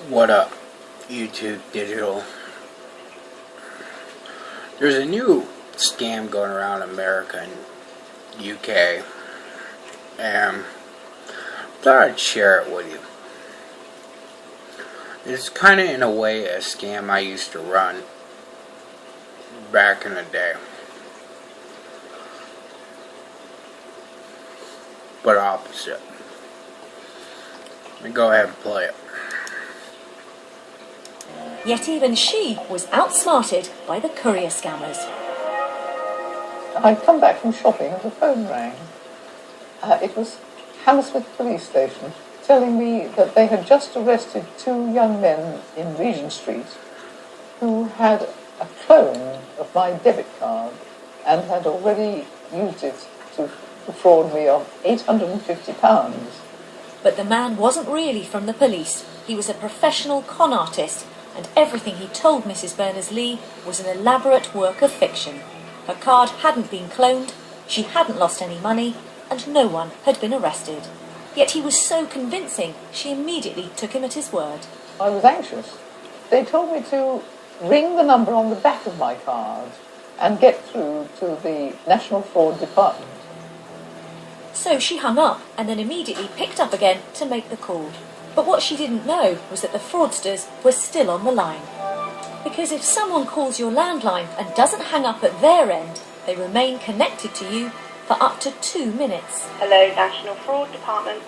What up, YouTube Digital? There's a new scam going around America and UK, and I thought I'd share it with you. It's kind of in a way a scam I used to run back in the day, but opposite. Let me go ahead and play it. Yet even she was outsmarted by the courier scammers. I'd come back from shopping and the phone rang. It was Hammersmith Police Station telling me that they had just arrested two young men in Regent Street who had a clone of my debit card and had already used it to defraud me of £850. But the man wasn't really from the police. He was a professional con artist, and everything he told Mrs. Berners-Lee was an elaborate work of fiction. Her card hadn't been cloned, she hadn't lost any money, and no one had been arrested. Yet he was so convincing, she immediately took him at his word. I was anxious. They told me to ring the number on the back of my card and get through to the National Fraud Department. So she hung up and then immediately picked up again to make the call. But what she didn't know was that the fraudsters were still on the line. Because if someone calls your landline and doesn't hang up at their end, they remain connected to you for up to 2 minutes. Hello, National Fraud Department.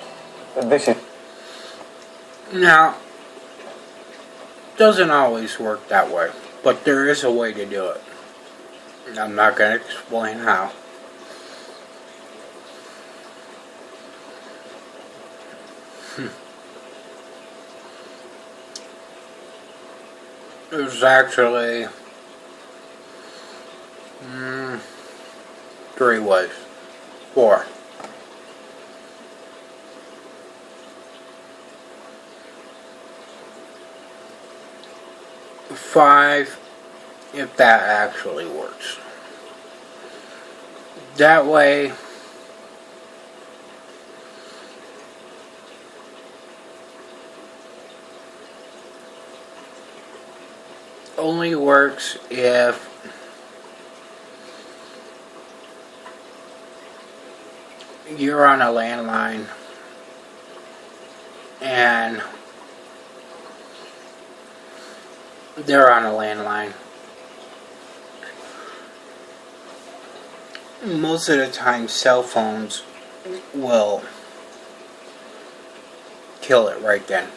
This is... Now, doesn't always work that way, but there is a way to do it. I'm not going to explain how. There's actually 3 ways. 4. Five, if that actually works. That way, only works if you're on a landline and they're on a landline. Most of the time, cell phones will kill it right then.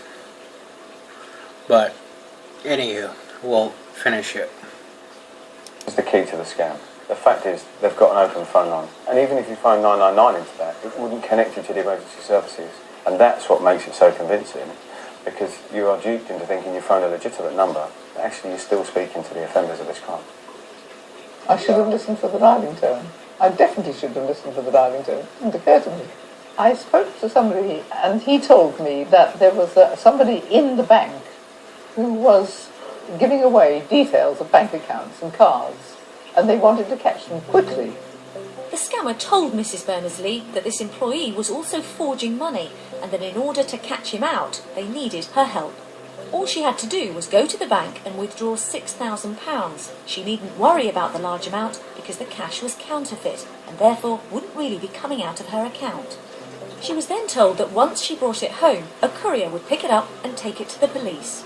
But anywho, we'll finish it. It's the key to the scam. The fact is, they've got an open phone line. And even if you phone 999 into that, it wouldn't connect you to the emergency services. And that's what makes it so convincing, because you are duped into thinking you phoned a legitimate number. Actually, you're still speaking to the offenders of this crime. I should have listened for the dialing tone. I definitely should have listened for the dialing tone. It didn't occur to me. I spoke to somebody and he told me that there was somebody in the bank who was giving away details of bank accounts and cards, and they wanted to catch them quickly. The scammer told Mrs. Berners-Lee that this employee was also forging money, and that in order to catch him out, they needed her help. All she had to do was go to the bank and withdraw £6,000. She needn't worry about the large amount because the cash was counterfeit and therefore wouldn't really be coming out of her account. She was then told that once she brought it home, a courier would pick it up and take it to the police.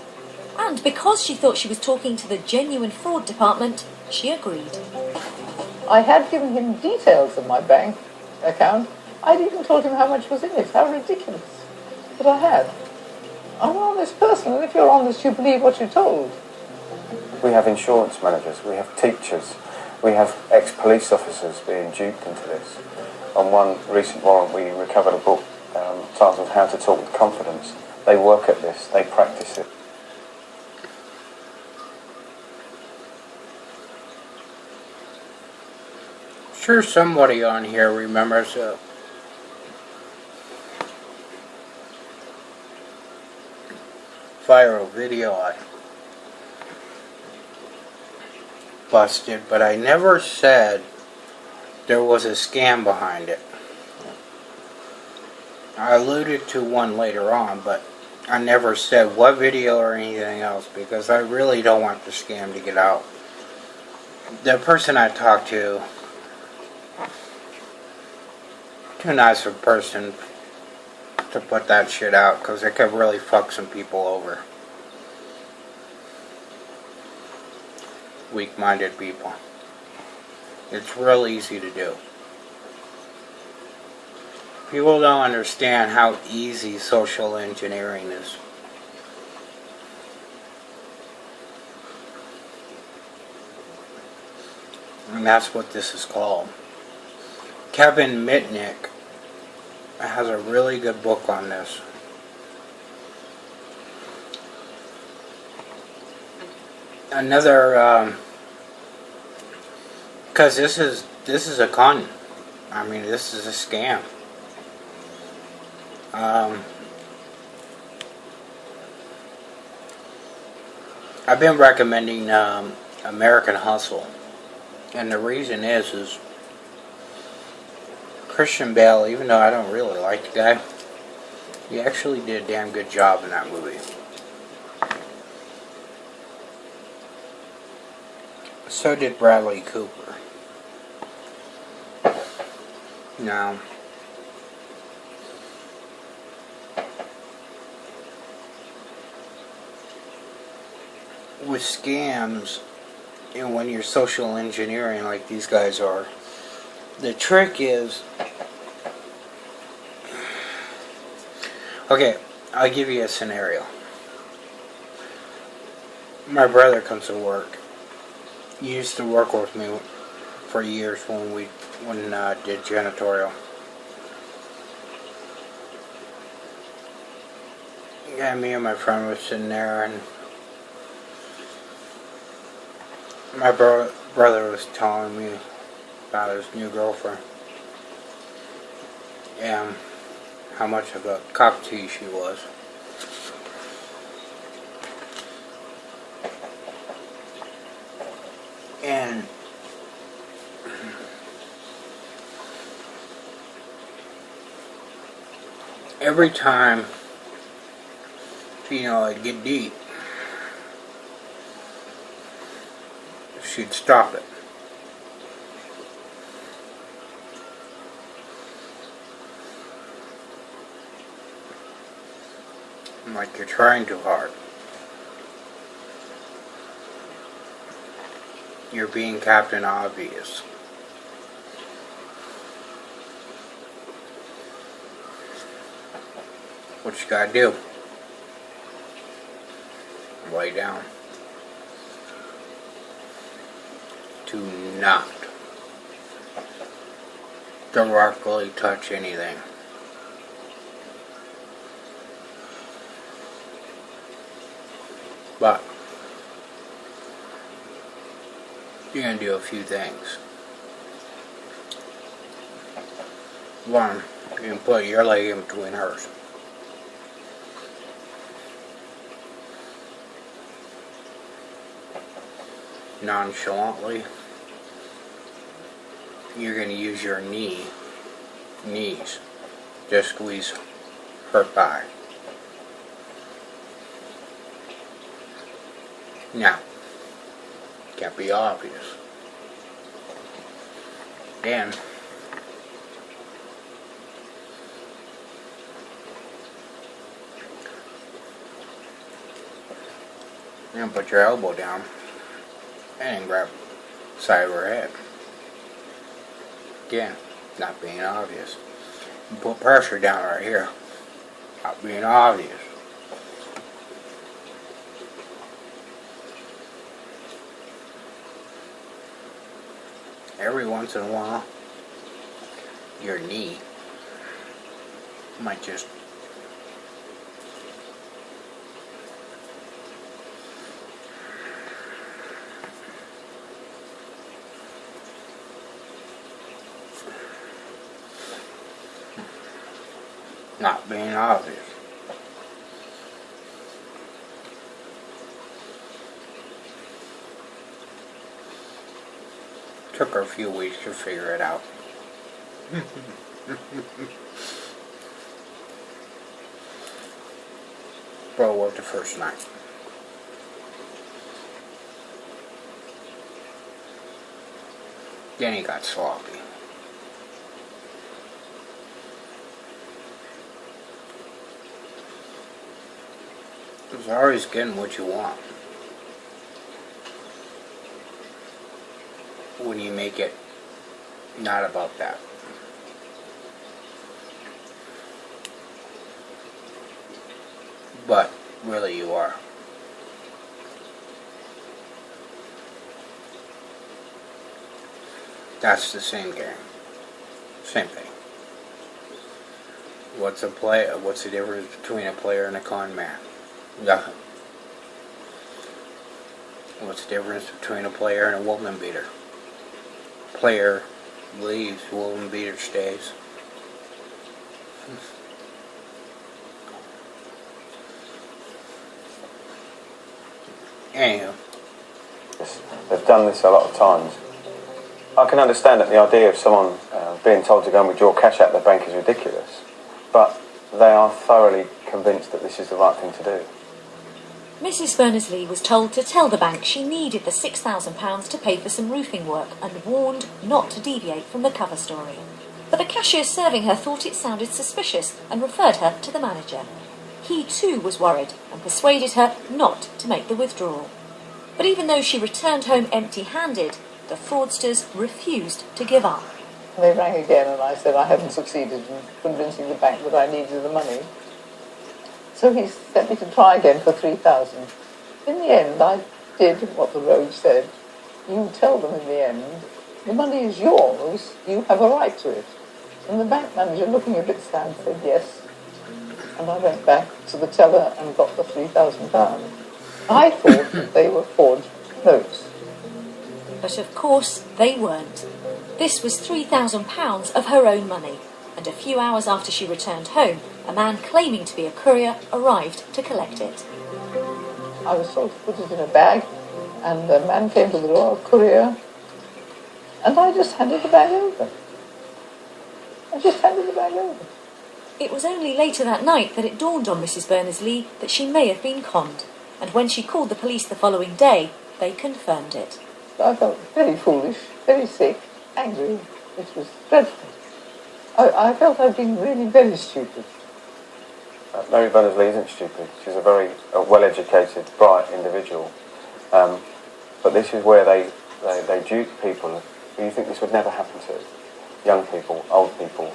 And because she thought she was talking to the genuine fraud department, she agreed. I had given him details of my bank account. I'd even told him how much was in it. How ridiculous. But I had. I'm an honest person, and if you're honest, you believe what you're told. We have insurance managers, we have teachers, we have ex-police officers being duped into this. On one recent warrant, we recovered a book titled How to Talk with Confidence. They work at this, they practice it. Sure, somebody on here remembers a viral video I busted, but I never said there was a scam behind it. I alluded to one later on, but I never said what video or anything else because I really don't want the scam to get out. The person I talked to, too nice of a person to put that shit out because it could really fuck some people over. Weak-minded people. It's real easy to do. People don't understand how easy social engineering is. And that's what this is called. Kevin Mitnick has a really good book on this. Another, because this is a con. I mean, this is a scam. I've been recommending American Hustle, and the reason is Christian Bale, even though I don't really like the guy, he actually did a damn good job in that movie. So did Bradley Cooper. Now, with scams, and when you're social engineering like these guys are, the trick is, okay, I'll give you a scenario. My brother comes to work. He used to work with me for years when did janitorial. Yeah, me and my friend was sitting there, and my brother was telling me about his new girlfriend and how much of a cockatoo she was. And every time, it'd get deep, she'd stop it. I'm like, you're trying too hard. You're being Captain Obvious. What you gotta do? Lay down. Do not directly touch anything. But you're going to do a few things. One, you can put your leg in between hers. Nonchalantly, you're going to use your knees to squeeze her thigh. Now, can't be obvious. Then, put your elbow down and then grab the side of her head. Again, not being obvious. You put pressure down right here. Not being obvious. Every once in a while, your knee might just not being obvious. Took her a few weeks to figure it out. Bro worked the first night. Then he got sloppy. It's always getting what you want when you make it not about that. But really you are. That's the same game. Same thing. What's the difference between a player and a con man? Nothing. What's the difference between a player and a woman beater? Player leaves, woman beater stays. Anyhow. They've done this a lot of times. I can understand that the idea of someone being told to go and withdraw cash out of their bank is ridiculous, but they are thoroughly convinced that this is the right thing to do. Mrs. Berners-Lee was told to tell the bank she needed the £6,000 to pay for some roofing work and warned not to deviate from the cover story. But the cashier serving her thought it sounded suspicious and referred her to the manager. He too was worried and persuaded her not to make the withdrawal. But even though she returned home empty-handed, the fraudsters refused to give up. They rang again and I said I hadn't succeeded in convincing the bank that I needed the money. So he sent me to try again for 3,000. In the end, I did what the rogue said. You tell them in the end, the money is yours, you have a right to it. And the bank manager, looking a bit sad, said yes. And I went back to the teller and got the £3,000. I thought that they were forged notes. But of course they weren't. This was £3,000 of her own money, and a few hours after she returned home, a man claiming to be a courier arrived to collect it. I was told to put it in a bag, and the man came to the door, a courier, and I just handed the bag over. It was only later that night that it dawned on Mrs. Berners-Lee that she may have been conned, and when she called the police the following day, they confirmed it. I felt very foolish, very sick, angry. It was dreadful. I felt I'd been really very stupid. Mary Berners-Lee isn't stupid. She's a very well-educated, bright individual. But this is where they dupe people who you think this would never happen to. Young people, old people,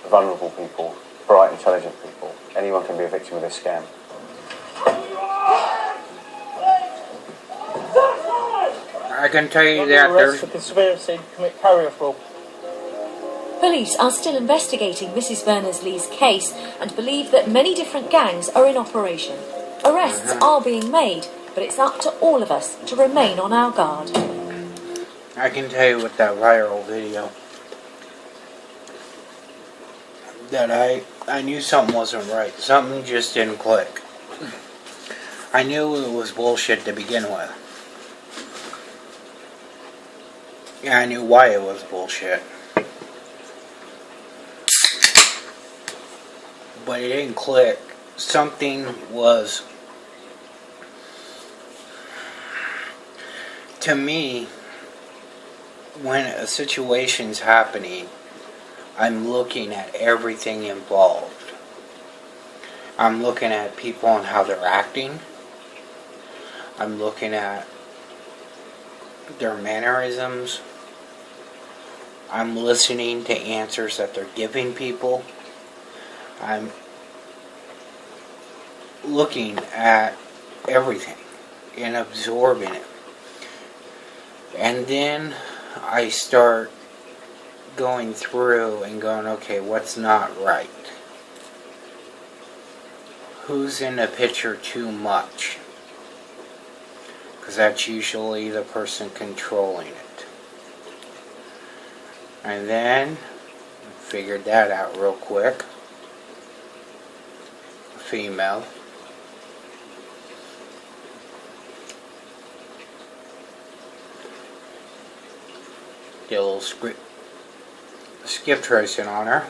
vulnerable people, bright, intelligent people. Anyone can be a victim of this scam. I can tell you that arrest for conspiracy to commit carrier fraud. Police are still investigating Mrs. Berners-Lee's case and believe that many different gangs are in operation. Arrests are being made, but it's up to all of us to remain on our guard. I can tell you with that viral video that I knew something wasn't right. Something just didn't click. I knew it was bullshit to begin with. Yeah, I knew why it was bullshit. But it didn't click. Something was... To me, when a situation's happening, I'm looking at everything involved. I'm looking at people and how they're acting. I'm looking at their mannerisms. I'm listening to answers that they're giving people. I'm looking at everything and absorbing it. And then I start going through and going, okay, what's not right? Who's in the picture too much? Because that's usually the person controlling it. And then, figured that out real quick. Female. Did a little skip tracing on her.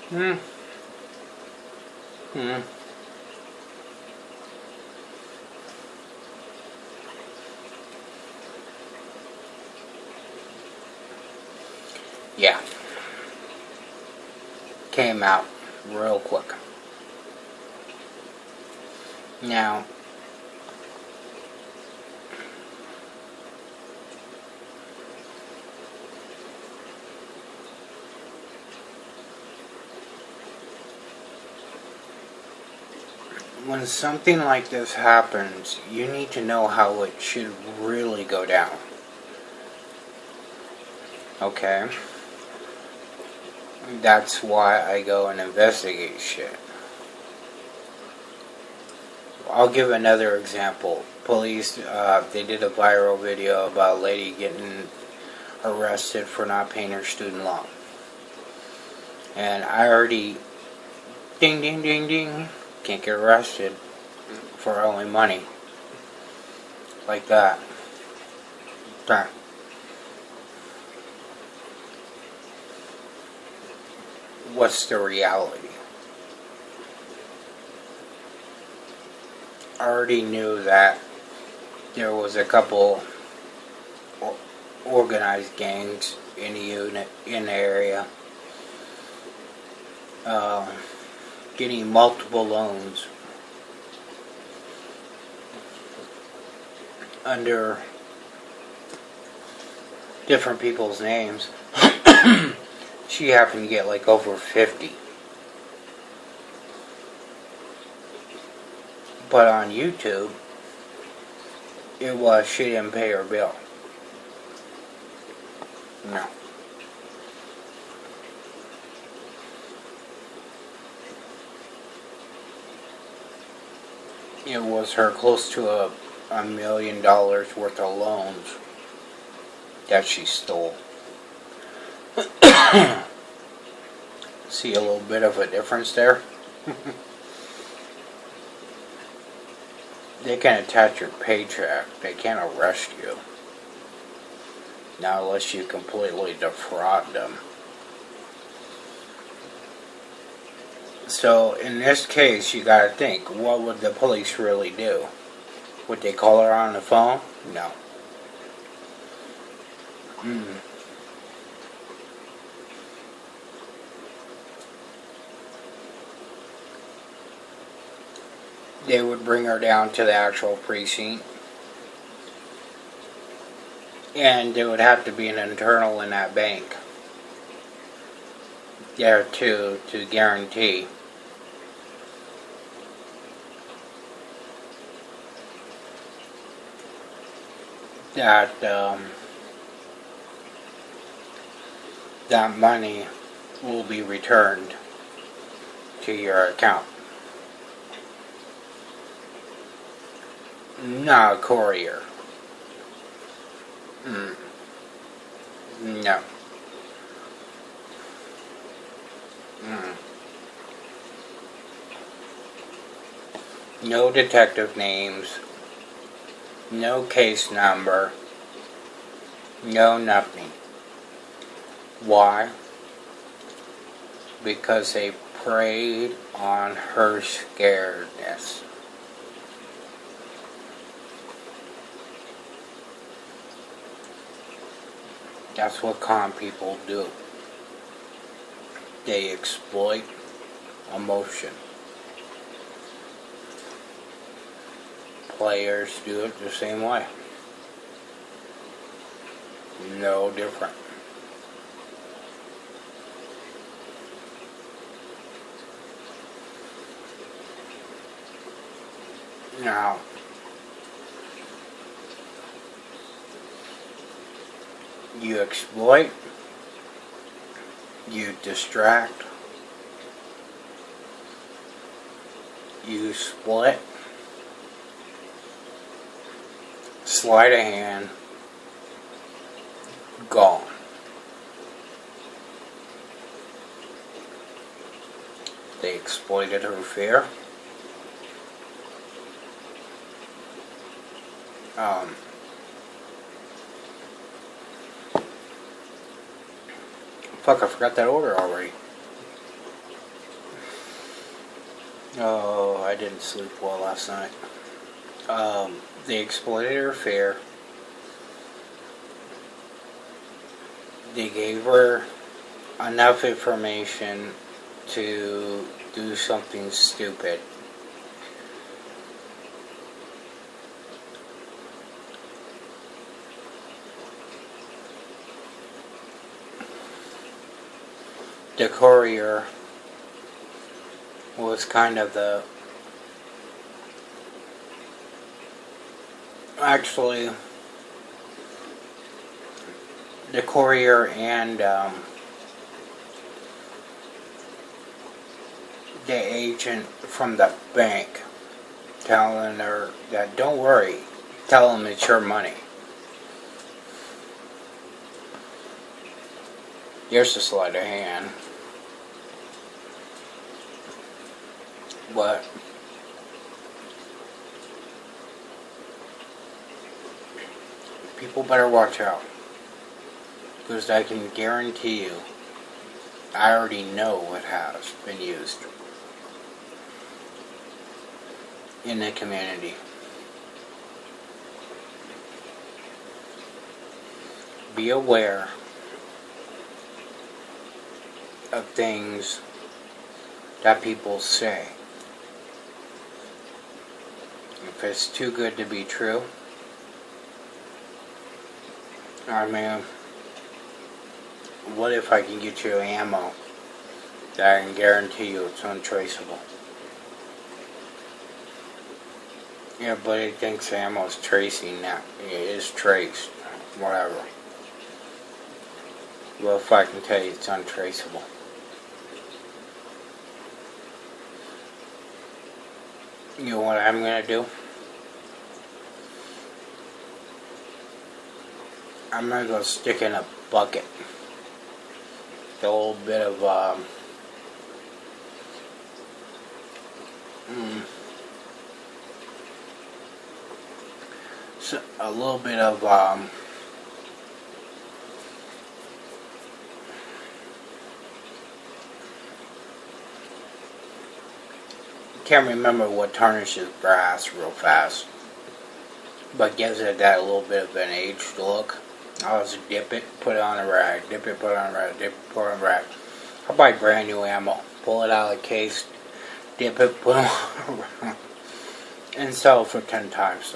Hmm. Hmm. Yeah. Came out real quick. Now, when something like this happens, you need to know how it should really go down. Okay? That's why I go and investigate shit. I'll give another example. Police, they did a viral video about a lady getting arrested for not paying her student loan. And I already, ding, ding, ding, ding, can't get arrested for owing money. Like that. Okay. What's the reality? I already knew that there was a couple organized gangs in the area getting multiple loans under different people's names. She happened to get like over 50. But on YouTube, it was she didn't pay her bill. No. It was her close to $1 million worth of loans that she stole. See a little bit of a difference there? They can attach your paycheck. They can't arrest you. Not unless you completely defraud them. So, in this case, you gotta think, what would the police really do? Would they call her on the phone? No. They would bring her down to the actual precinct. And there would have to be an internal in that bank there too, to guarantee that that money will be returned to your account. Not a courier. No. No detective names. No case number. No nothing. Why? Because they preyed on her scaredness. That's what con people do. They exploit emotion. Players do it the same way. No different. Now, you exploit, you distract, you split, sleight of hand, gone. They exploited her fear. Fuck, I forgot that order already. Oh, I didn't sleep well last night. They exploited her fear. They gave her enough information to do something stupid. The courier was kind of the... Actually, the courier and the agent from the bank telling her that, don't worry, tell them it's your money. Here's a sleight of hand. But people better watch out, because I can guarantee you, I already know it has been used in the community. Be aware of things that people say. If it's too good to be true, I mean, what if I can get you ammo that I can guarantee you it's untraceable? Yeah, but he thinks ammo's tracing now. It is traced. Whatever. Well, if I can tell you it's untraceable. You know what I'm going to do? I'm going to go stick in a bucket a little bit of a little bit of can't remember what tarnishes brass real fast, but gives it that little bit of an aged look. I'll just dip it, put it on a rag, dip it, put it on a rag, dip it, put it on a rag. I'll buy brand new ammo, pull it out of the case, dip it, put it on a rag, and sell it for 10 times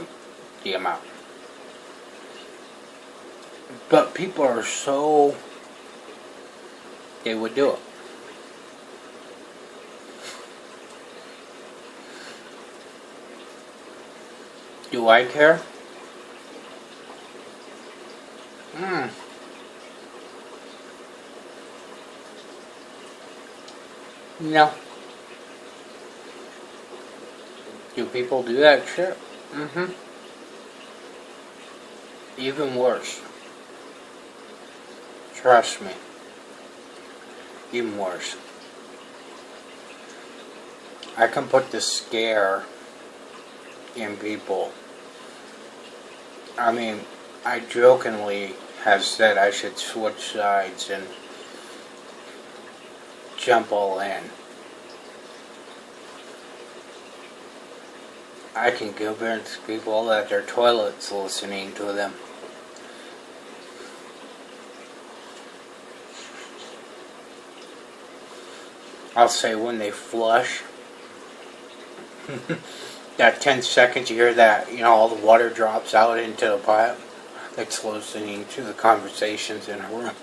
the amount. But people are so... they would do it. Do I care? No. Do people do that shit? Even worse. Trust me. Even worse. I can put the scare in people. I mean, I jokingly have said I should switch sides and jump all in. I can convince people that their toilet's listening to them. I'll say when they flush, that 10 seconds you hear that, all the water drops out into the pipe, that's listening to the conversations in a room.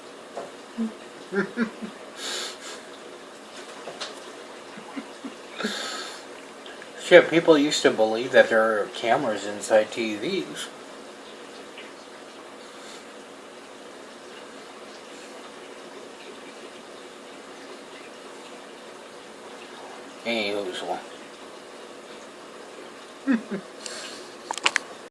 Shit, people used to believe that there are cameras inside TVs. Anywho's one.